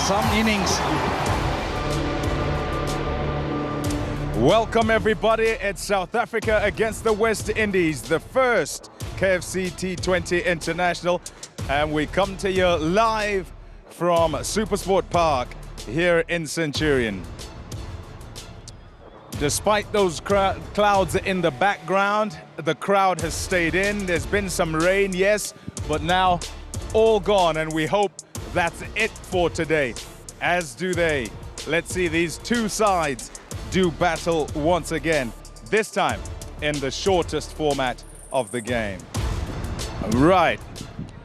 some innings. Welcome everybody. It's South Africa against the West Indies, the first KFC T20 International, and we come to you live from SuperSport Park here in Centurion. Despite those clouds in the background, the crowd has stayed in. There's been some rain, yes, but now all gone, and we hope that's it for today, as do they. Let's see these two sides do battle once again, this time in the shortest format of the game. Right,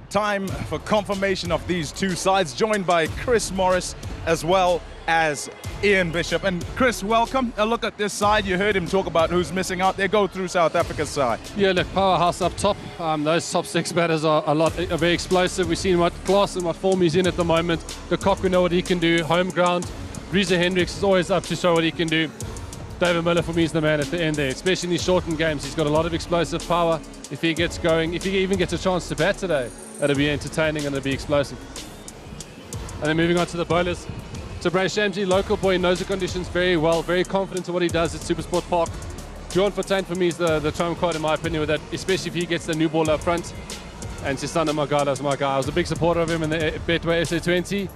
time for confirmation of these two sides, joined by Chris Morris as well as Ian Bishop. And Chris, welcome. A look at this side. You heard him talk about who's missing out. They go through South Africa's side. Yeah, look, powerhouse up top. Those top six batters are very explosive. We've seen what class and what form he's in at the moment. The Cock, we know what he can do. Home ground. Reza Hendricks is always up to show what he can do. David Miller for me is the man at the end there, especially in these shortened games. He's got a lot of explosive power. If he gets going, if he even gets a chance to bat today, that'll be entertaining and it'll be explosive. And then moving on to the bowlers. So Brace Shamsi, local boy, knows the conditions very well, very confident in what he does at SuperSport Park. Bjorn Fortuin for me is the trump card in my opinion with that, especially if he gets the new ball up front. And Sisanda Magala is my guy. I was a big supporter of him in the Betway SA20.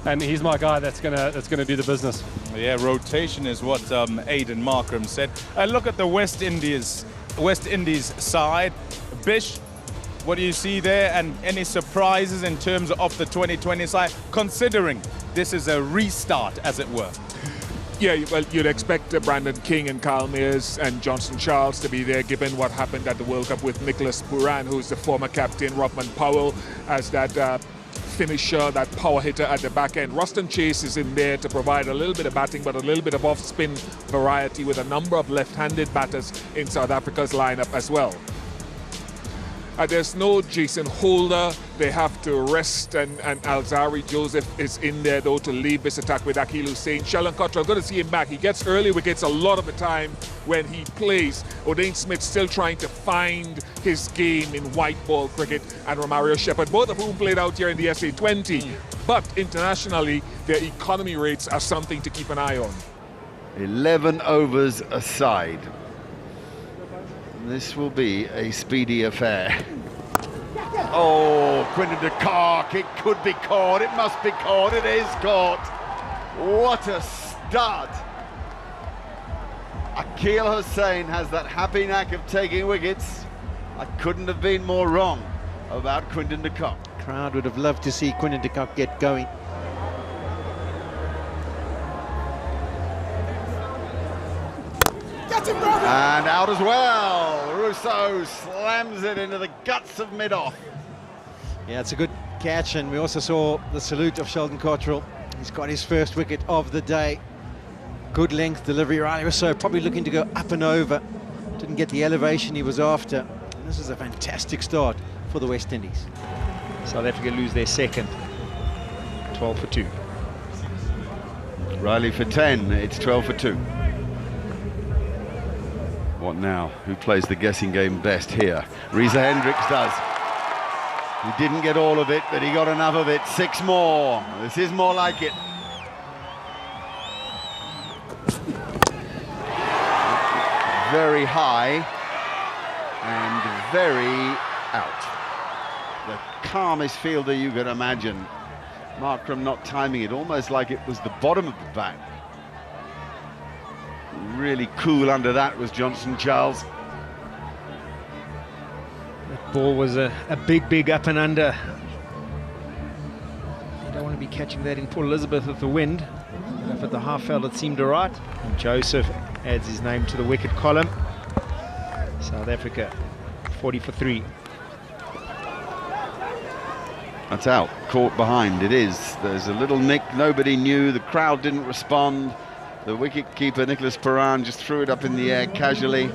And he's my guy that's gonna do the business. Yeah, rotation is what Aidan Markram said. Look at the West Indies side. Bish, what do you see there? And any surprises in terms of the 2020 side, considering this is a restart, as it were? Yeah, well, you'd expect Brandon King and Kyle Mears and Johnson Charles to be there, given what happened at the World Cup with Nicholas Puran, who's the former captain, Rodman Powell as that finisher, that power hitter at the back end. Ruston Chase is in there to provide a little bit of batting, but a little bit of off-spin variety with a number of left-handed batters in South Africa's lineup as well. There's no Jason Holder. They have to rest, and Alzari Joseph is in there, though, to lead this attack with Akil Hussain. Sheldon Cottrell, good to see him back. He gets early wickets a lot of the time when he plays. O'Dane Smith still trying to find his game in white ball cricket, and Romario Shepherd, both of whom played out here in the SA20. But internationally, their economy rates are something to keep an eye on. 11 overs aside. This will be a speedy affair. Oh, Quinton de Kock, it could be caught, it must be caught, it is caught. What a stud. Akil Hussain has that happy knack of taking wickets. I couldn't have been more wrong about Quinton de Kock. Crowd would have loved to see Quinton de Kock get going. And out as well. Rousseau slams it into the guts of mid-off. Yeah, it's a good catch, and we also saw the salute of Sheldon Cottrell. He's got his first wicket of the day. Good length delivery. Riley Rousseau probably looking to go up and over. Didn't get the elevation he was after. And this is a fantastic start for the West Indies. South Africa lose their second. 12 for 2. Riley for 10, it's 12 for 2. What now? Who plays the guessing game best here? Reza Hendricks does. He didn't get all of it, but he got enough of it. 6 more. This is more like it. Very high and very out. The calmest fielder you could imagine. Markram not timing it, almost like it was the bottom of the bat. Really cool under that was Johnson Charles. That ball was a big up and under. You don't want to be catching that in Port Elizabeth with the wind. Enough at the half field, it seemed all right. And Joseph adds his name to the wicket column. South Africa 40 for 3. That's out, caught behind, it is. There's a little nick, nobody knew, the crowd didn't respond. The wicket-keeper, Nicholas Puran, just threw it up in the air casually.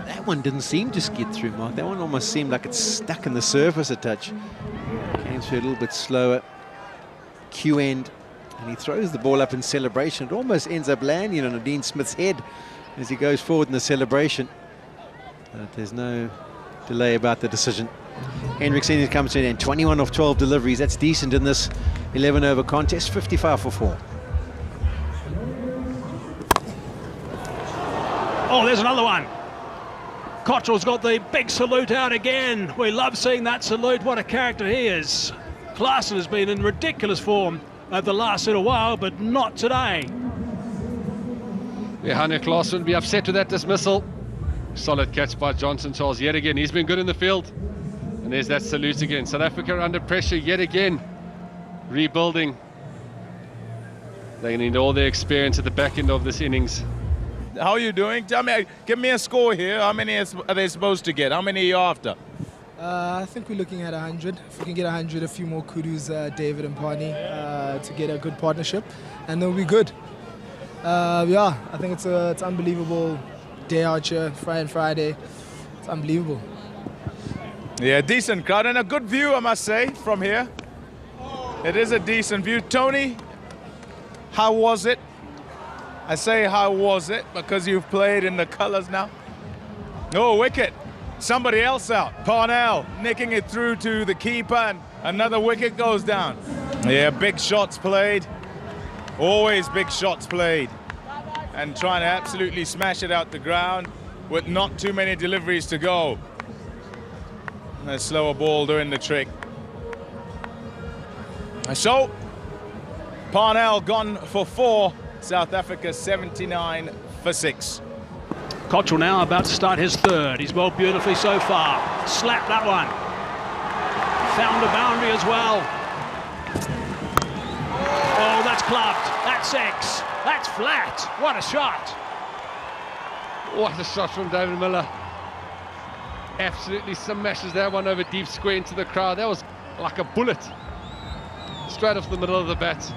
That one didn't seem to skid through, Mark. That one almost seemed like it's stuck in the surface a touch. Came through a little bit slower. Q end, and he throws the ball up in celebration. It almost ends up landing on O'Dane Smith's head as he goes forward in the celebration. But there's no delay about the decision. Hendricks comes in and 21 of 12 deliveries. That's decent in this 11 over contest, 55 for 4. Oh, there's another one. Cottrell's got the big salute out again. We love seeing that salute. What a character he is. Klaasen has been in ridiculous form over the last little while, but not today. Yeah, Hanne Klaasen would be upset with that dismissal. Solid catch by Johnson Charles yet again. He's been good in the field. And there's that salute again. South Africa under pressure yet again. Rebuilding. They need all their experience at the back end of this innings. How are you doing? Tell me, give me a score here. How many are they supposed to get? How many are you after? I think we're looking at 100. If we can get 100, a few more kudos, David and Pani, to get a good partnership, and then we'll be good. Yeah, I think it's unbelievable day out here, Friday. It's unbelievable. Yeah, decent crowd and a good view, I must say, from here. It is a decent view. Tony, how was it? I say how was it because you've played in the colours now. Oh, wicket. Somebody else out. Parnell nicking it through to the keeper and another wicket goes down. Yeah, big shots played. Always big shots played. And trying to absolutely smash it out the ground with not too many deliveries to go. And a slower ball doing the trick. So, Parnell gone for 4. South Africa 79 for 6. Cottrell now about to start his third. He's bowled beautifully so far. Slapped that one. Found a boundary as well. Oh, that's clubbed. That's 6. That's flat. What a shot. What a shot from David Miller. Absolutely smashes that one over deep square into the crowd. That was like a bullet. Straight off the middle of the bat.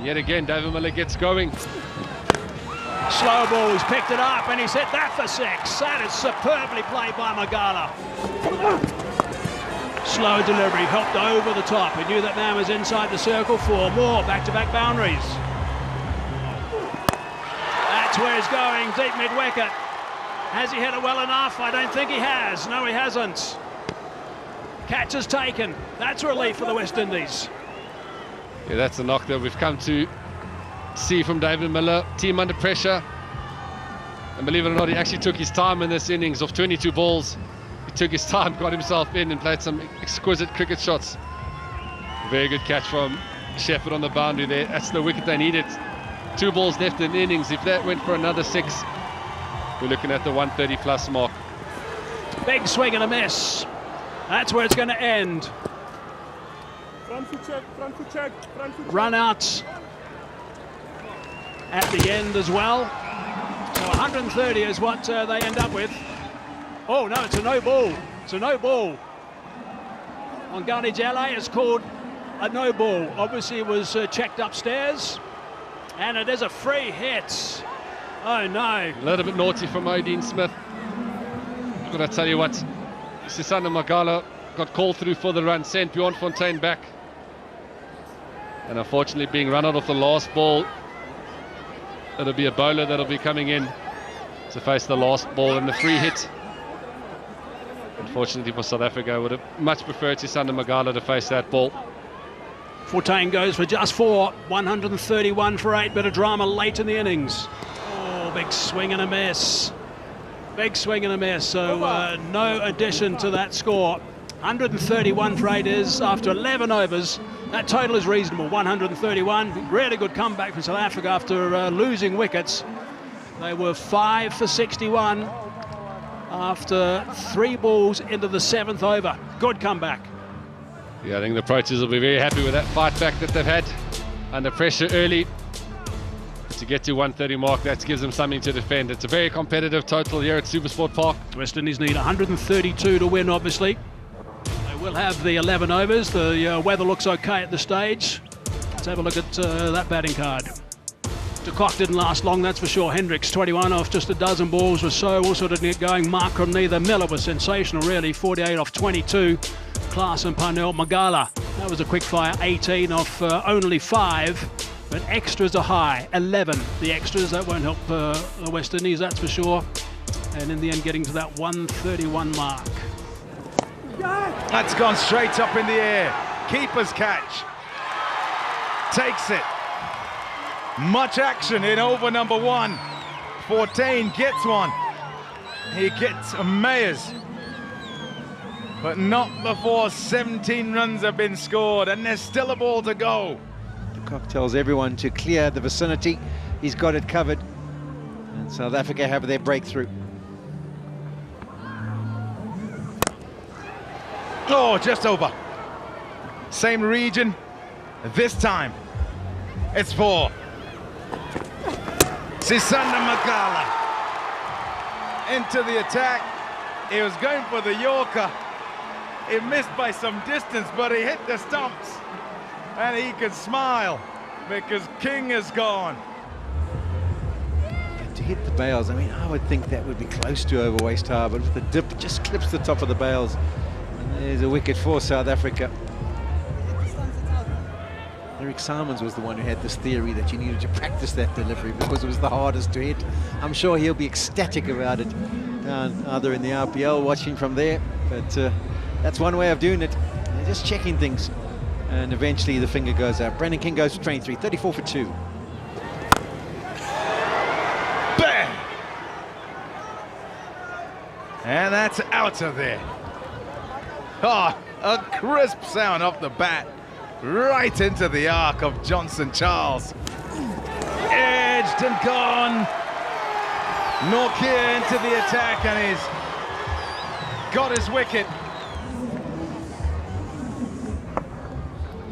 Yet again, David Miller gets going. Slow ball, he's picked it up and he's hit that for 6. That is superbly played by Magala. Slow delivery, helped over the top. He knew that man was inside the circle. 4 more back-to-back boundaries. That's where he's going, deep mid-wicket. Has he hit it well enough? I don't think he has. No, he hasn't. Catch is taken. That's a relief for the West Indies. Yeah, that's a knock that we've come to see from David Miller. Team under pressure. And believe it or not, he actually took his time in this innings of 22 balls. He took his time, got himself in and played some exquisite cricket shots. Very good catch from Shepherd on the boundary there. That's the wicket they needed. 2 balls left in the innings. If that went for another 6, we're looking at the 130 plus mark. Big swing and a miss. That's where it's going to end. Run out at the end as well. So 130 is what they end up with. Oh no, it's a no ball. It's a no ball. On Gani Jale, it's called a no ball. Obviously it was checked upstairs. And it is a free hit. Oh no. A little bit naughty from Odin Smith. But I tell you what, Sisanda Magala got called through for the run, sent Bjorn Fontaine back. And unfortunately being run out of the last ball, it'll be a bowler that'll be coming in to face the last ball in the free hit. Unfortunately for South Africa, I would have much preferred Sisanda Magala to face that ball. Fontaine goes for just 4, 131 for 8, bit of drama late in the innings. Oh, big swing and a miss. Big swing and a miss, so no addition to that score. 131 for 8 is after 11 overs. That total is reasonable, 131. Really good comeback from South Africa after losing wickets. They were 5 for 61 after 3 balls into the 7th over. Good comeback. Yeah, I think the Proteas will be very happy with that fight back that they've had under pressure early. To get to 130 mark, that gives them something to defend. It's a very competitive total here at SuperSport Park. West Indies need 132 to win, obviously. We'll have the 11 overs. The weather looks okay at the stage. Let's have a look at that batting card. De Kock didn't last long, that's for sure. Hendricks 21 off just a dozen balls or so. Also didn't get going. Markram neither. Miller was sensational really. 48 off 22. Klaasen, Parnell, Magala. That was a quick fire. 18 off only 5. But extras are high. 11. The extras, that won't help the West Indies, that's for sure. And in the end getting to that 131 mark. That's gone straight up in the air. Keeper's catch. takes it. Much action in over number 1. Fortain gets one. He gets Mayers. But not before 17 runs have been scored, and there's still a ball to go. De Kock tells everyone to clear the vicinity. He's got it covered. And South Africa have their breakthrough. Oh, just over. Same region. This time, it's for Sisanda Magala. Into the attack. He was going for the Yorker. He missed by some distance, but he hit the stumps. And he can smile because King is gone. To hit the bails, I mean, I would think that would be close to over waist high, but with the dip, it just clips the top of the bails. And there's a wicket for South Africa. Eric Simons was the one who had this theory that you needed to practice that delivery because it was the hardest to hit. I'm sure he'll be ecstatic about it down either in the RPL watching from there, but that's one way of doing it. They're just checking things, and eventually the finger goes out. Brandon King goes for 23, 34 for 2. Bang! And that's out of there. Oh, a crisp sound off the bat. Right into the arc of Johnson Charles. Edged and gone. Nortje into the attack, and he's got his wicket.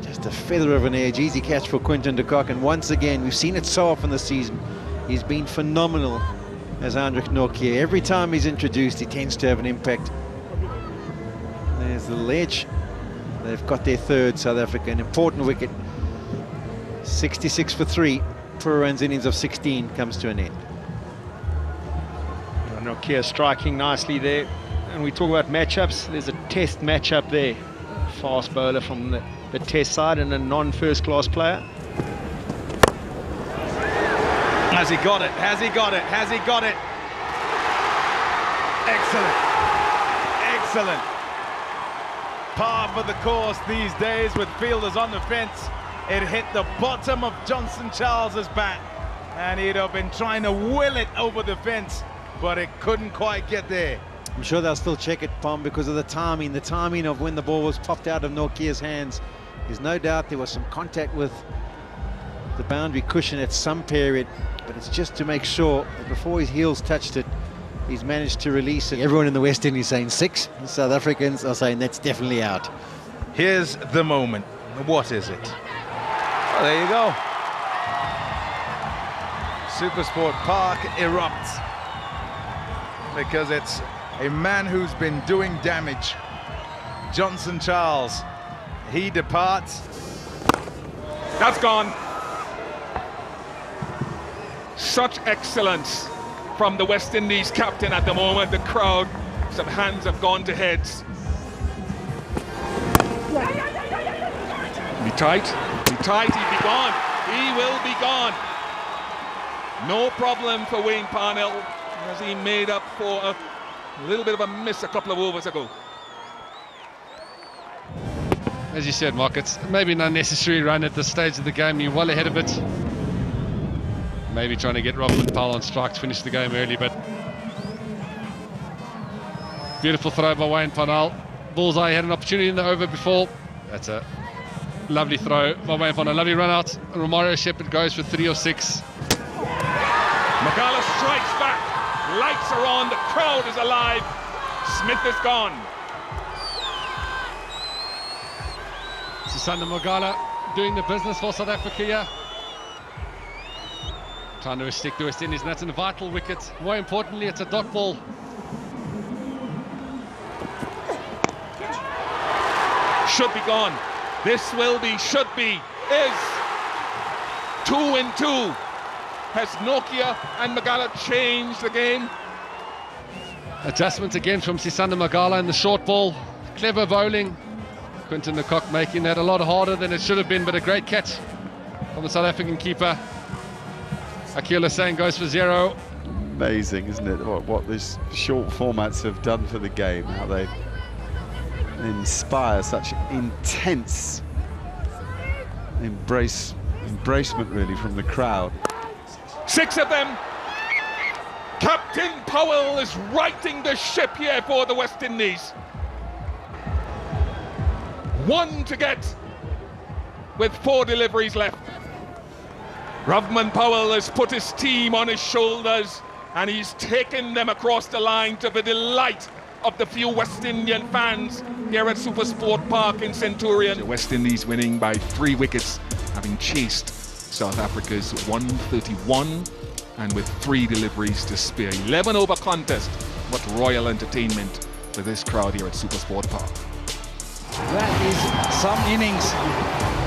Just a feather of an edge. Easy catch for Quinton de Kock, and once again, we've seen it so often this season. He's been phenomenal as Hendrik Nortje. Every time he's introduced, he tends to have an impact. There's the ledge. They've got their third, South Africa, an important wicket. 66 for 3. Pooran's innings of 16 comes to an end. Nortje striking nicely there. And we talk about matchups. There's a test matchup there. Fast bowler from the test side and a non-first class player. Has he got it? Has he got it? Has he got it? Excellent. Excellent. Par for the course these days with fielders on the fence. It hit the bottom of Johnson Charles's bat, and he'd have been trying to will it over the fence, but it couldn't quite get there. I'm sure they'll still check it, Pom, because of the timing of when the ball was popped out of Nortje's hands. There's no doubt there was some contact with the boundary cushion at some period, but it's just to make sure that before his heels touched it, he's managed to release it. Everyone in the West Indies saying 6. The South Africans are saying that's definitely out. Here's the moment. What is it? Well, there you go. SuperSport Park erupts because it's a man who's been doing damage. Johnson Charles. He departs. That's gone. Such excellence from the West Indies captain at the moment. The crowd, some hands have gone to heads. Be tight, he'll be gone. He will be gone. No problem for Wayne Parnell, as he made up for a little bit of a miss a couple of overs ago. As you said, Mark, it's maybe an unnecessary run at this stage of the game. You're well ahead of it. Maybe trying to get Robin Powell on strike to finish the game early, but beautiful throw by Wayne Parnell. Bullseye had an opportunity in the over before. That's a lovely throw by Wayne Parnell. Lovely run out. Romario Shepherd goes for 3 or 6. Magala strikes back. Lights are on. The crowd is alive. Smith is gone. Sisanda Magala doing the business for South Africa here. Trying to stick to West Indies, and that's a vital wicket. More importantly, it's a dot ball. Should be gone. This will be, should be, is 2 and 2. Has Nortje and Magala changed the game? Adjustment again from Sisanda Magala in the short ball. Clever bowling. Quinton de Kock making that a lot harder than it should have been, but a great catch from the South African keeper. Akil Hussain goes for 0. Amazing, isn't it, what these short formats have done for the game, how they inspire such intense embrace embracement really from the crowd. 6 of them. Captain Powell is righting the ship here for the West Indies. 1 to get with 4 deliveries left. Rovman Powell has put his team on his shoulders and he's taken them across the line to the delight of the few West Indian fans here at SuperSport Park in Centurion. The West Indies winning by 3 wickets, having chased South Africa's 131 and with 3 deliveries to spare. 11 over contest. What royal entertainment for this crowd here at SuperSport Park. That is some innings